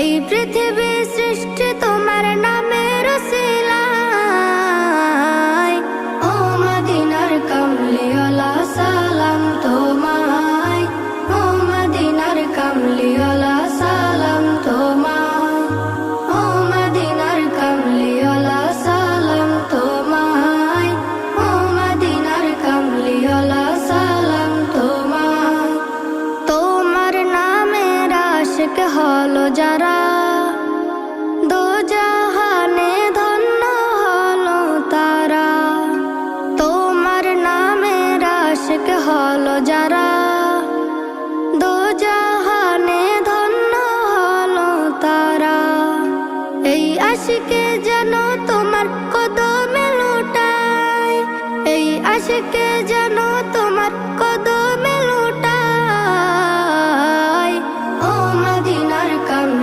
এই পৃথিবী সৃষ্টি তোমার নামের উসিলায়। ও মদিনার কামলিওয়ালা সালাম তোমায়, ও মদিনার কামলিওয়ালা সালাম তোমায়, ও মদিনার কামলিওয়ালা সালাম তোমায়, ও মদিনার কামলিওয়ালা সালাম তোমায়। তোমার নামের আশিক হলো যারা, দোজাহানে ধন্য হলো তারা। তোমার নামের আশিক হলো যারা, দোজাহানে ধন্য হলো তারা। এই আশিকে